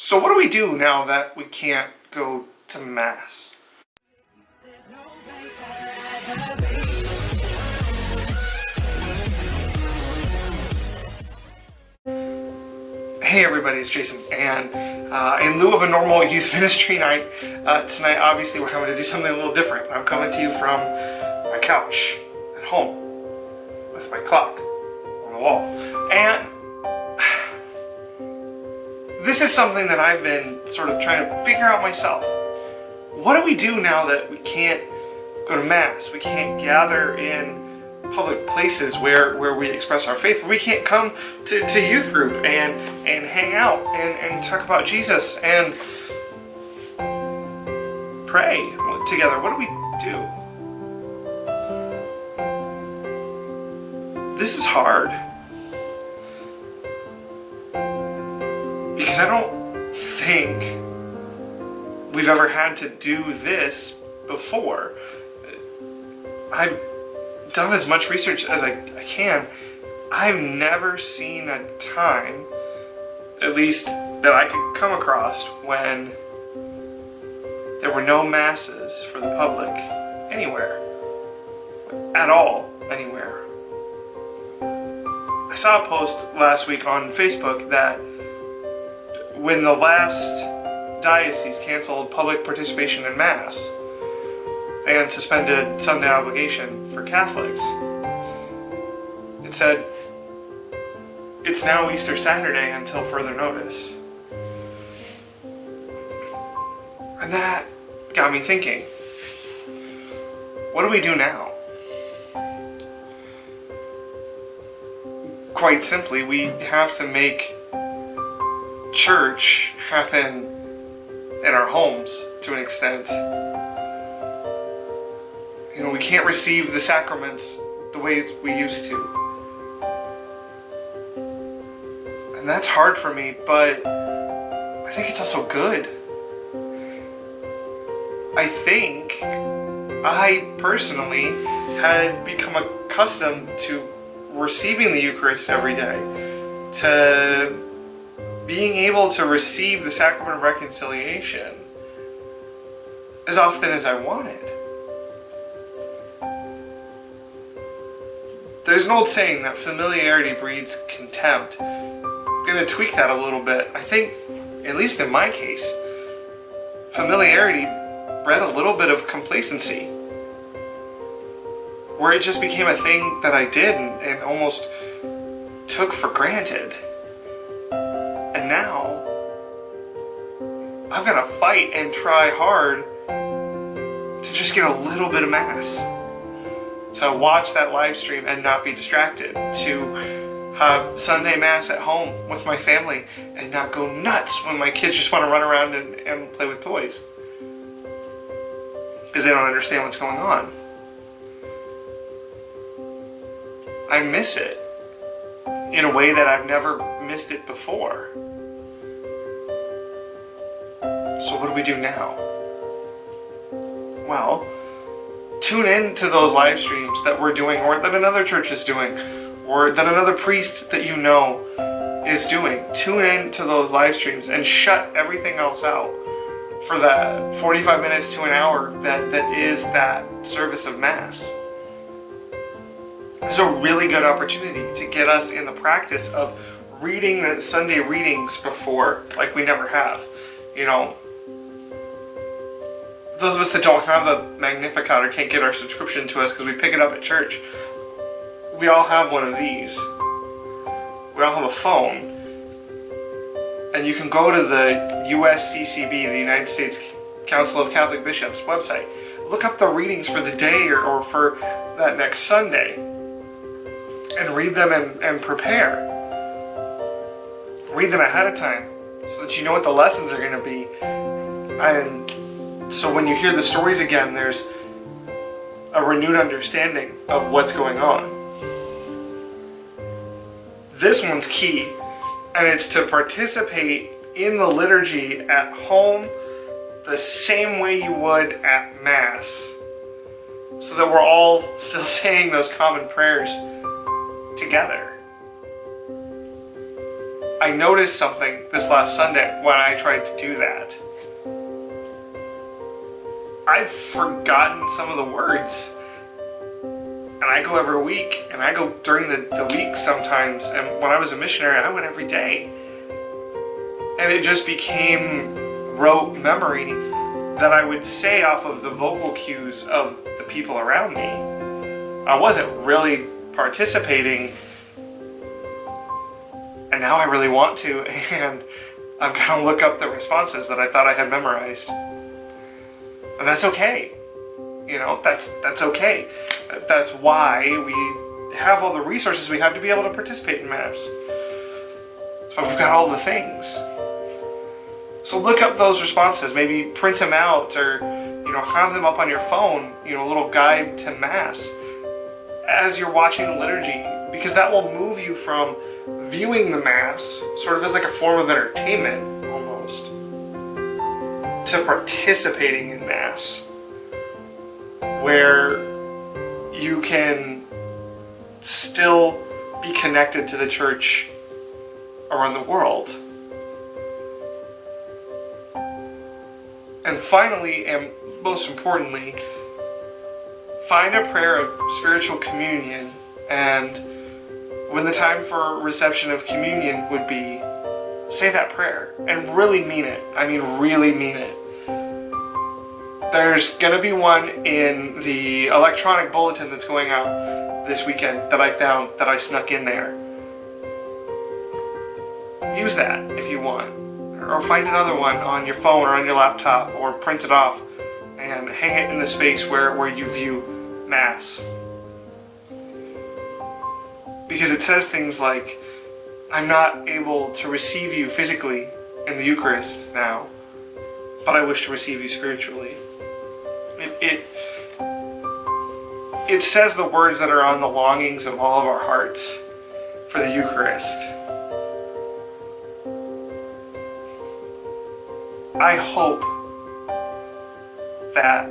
So what do we do now that we can't go to Mass? Hey everybody, it's Jason, and in lieu of a normal youth ministry night, tonight obviously we're coming to do something a little different. I'm coming to you from my couch at home with my clock on the wall. And this is something that I've been sort of trying to figure out myself. What do we do now that we can't go to Mass? We can't gather in public places where we express our faith. We can't come to youth group and hang out and talk about Jesus and pray together. What do we do? This is hard. Because I don't think we've ever had to do this before. I've done as much research as I can. I've never seen a time, at least that I could come across, when there were no masses for the public anywhere. At all, anywhere. I saw a post last week on Facebook that when the last diocese canceled public participation in Mass and suspended Sunday obligation for Catholics, it said, it's now Easter Saturday until further notice. And that got me thinking, what do we do now? Quite simply, we have to make church happen in our homes to an extent. You know, we can't receive the sacraments the ways we used to. And that's hard for me, but I think it's also good. I think I personally had become accustomed to receiving the Eucharist every day, to being able to receive the sacrament of reconciliation as often as I wanted. There's an old saying that familiarity breeds contempt. I'm going to tweak that a little bit. I think, at least in my case, familiarity bred a little bit of complacency, where it just became a thing that I did and almost took for granted. And now, I've got to fight and try hard to just get a little bit of Mass, to watch that live stream and not be distracted, to have Sunday Mass at home with my family and not go nuts when my kids just want to run around and play with toys, because they don't understand what's going on. I miss it in a way that I've never missed it before. So what do we do now? Well, tune in to those live streams that we're doing, or that another church is doing, or that another priest that you know is doing. Tune in to those live streams and shut everything else out for that 45 minutes to an hour that is that service of Mass. This is a really good opportunity to get us in the practice of reading the Sunday readings before, like we never have. You know, those of us that don't have a Magnificat or can't get our subscription to us because we pick it up at church, we all have one of these. We all have a phone. And you can go to the USCCB, the United States Council of Catholic Bishops website, look up the readings for the day or for that next Sunday, and read them and prepare. Read them ahead of time so that you know what the lessons are going to be. And so when you hear the stories again, there's a renewed understanding of what's going on. This one's key, and it's to participate in the liturgy at home the same way you would at Mass, so that we're all still saying those common prayers together. I noticed something this last Sunday when I tried to do that. I've forgotten some of the words. And I go every week, and I go during the week sometimes, and when I was a missionary, I went every day. And it just became rote memory that I would say off of the vocal cues of the people around me. I wasn't really participating, and now I really want to, and I've got to look up the responses that I thought I had memorized. And that's okay. You know, that's okay. That's why we have all the resources we have to be able to participate in Mass. So we've got all the things. So look up those responses. Maybe print them out, or have them up on your phone. A little guide to Mass as you're watching the liturgy, because that will move you from viewing the Mass sort of as like a form of entertainment almost to participating in Mass, where you can still be connected to the church around the world. And finally, and most importantly, find a prayer of spiritual communion, and when the time for reception of communion would be, say that prayer and really mean it. I mean, really mean it. There's going to be one in the electronic bulletin that's going out this weekend that I found, that I snuck in there. Use that if you want. Or find another one on your phone or on your laptop, or print it off and hang it in the space where you view Mass. Because it says things like, I'm not able to receive you physically in the Eucharist now, but I wish to receive you spiritually. It says the words that are on the longings of all of our hearts for the Eucharist. I hope that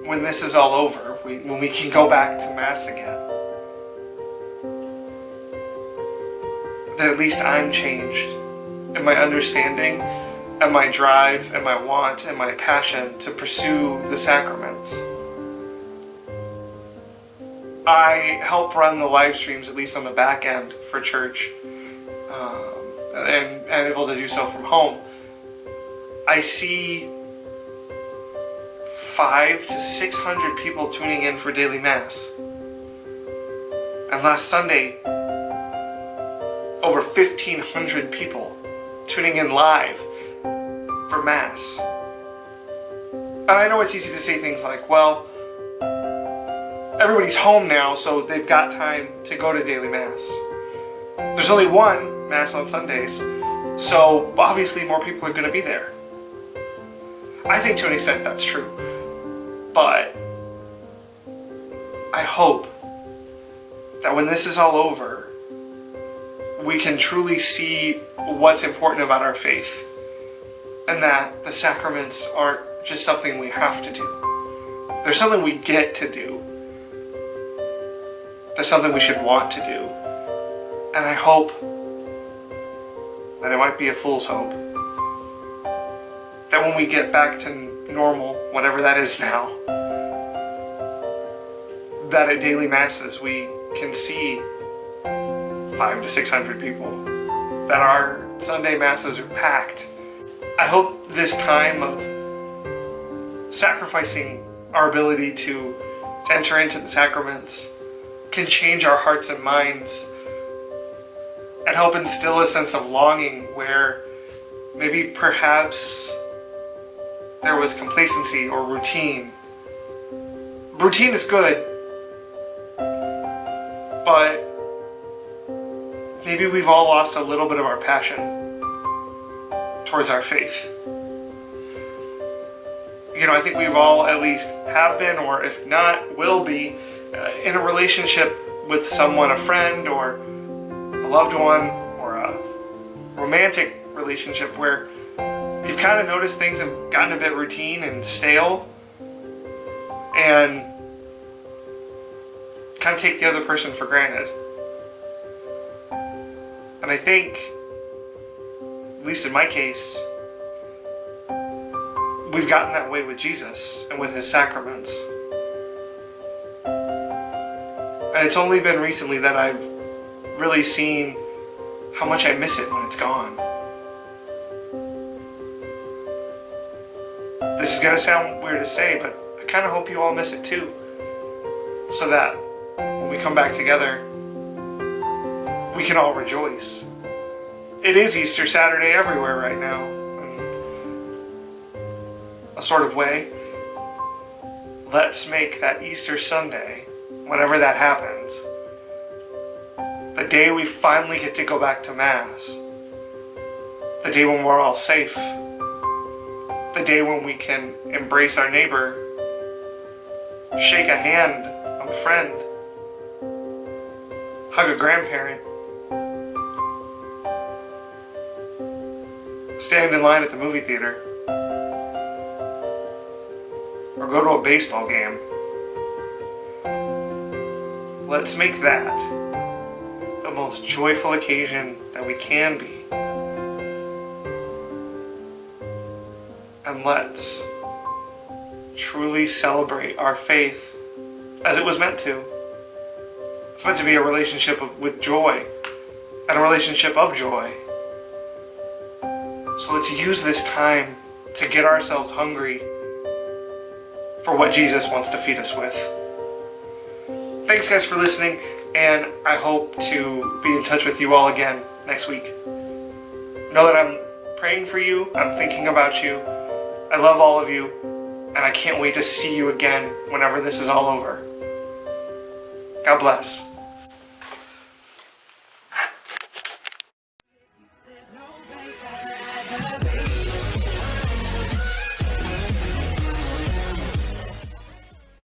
when this is all over, when we can go back to Mass again, that at least I'm changed in my understanding and my drive and my want and my passion to pursue the sacraments. I help run the live streams, at least on the back end, for church, and able to do so from home. I see 500 to 600 people tuning in for daily Mass. And last Sunday, over 1,500 people tuning in live for Mass. And I know it's easy to say things like, well, everybody's home now, so they've got time to go to daily Mass. There's only one Mass on Sundays, so obviously more people are going to be there. I think to an extent that's true. But I hope that when this is all over, we can truly see what's important about our faith, and that the sacraments aren't just something we have to do. They're something we get to do. They're something we should want to do. And I hope that it might be a fool's hope, that when we get back to normal, whatever that is now, that at daily Masses we can see 500 to 600 people, that our Sunday Masses are packed. I hope this time of sacrificing our ability to enter into the sacraments can change our hearts and minds and help instill a sense of longing where maybe perhaps there was complacency or routine. Routine is good, but maybe we've all lost a little bit of our passion towards our faith. I think we've all at least have been, or if not, will be, in a relationship with someone, a friend or a loved one, or a romantic relationship where you've kind of noticed things have gotten a bit routine and stale, and kind of take the other person for granted. And I think at least in my case, we've gotten that way with Jesus and with his sacraments. And it's only been recently that I've really seen how much I miss it when it's gone. This is going to sound weird to say, but I kind of hope you all miss it too. So that when we come back together, we can all rejoice. It is Easter Saturday everywhere right now, in a sort of way. Let's make that Easter Sunday, whenever that happens, the day we finally get to go back to Mass, the day when we're all safe, the day when we can embrace our neighbor, shake a hand of a friend, hug a grandparent, stand in line at the movie theater, or go to a baseball game. Let's make that the most joyful occasion that we can be. And let's truly celebrate our faith as it was meant to. It's meant to be a relationship with joy, and a relationship of joy. So let's use this time to get ourselves hungry for what Jesus wants to feed us with. Thanks guys for listening, and I hope to be in touch with you all again next week. Know that I'm praying for you, I'm thinking about you, I love all of you, and I can't wait to see you again whenever this is all over. God bless. There's no place like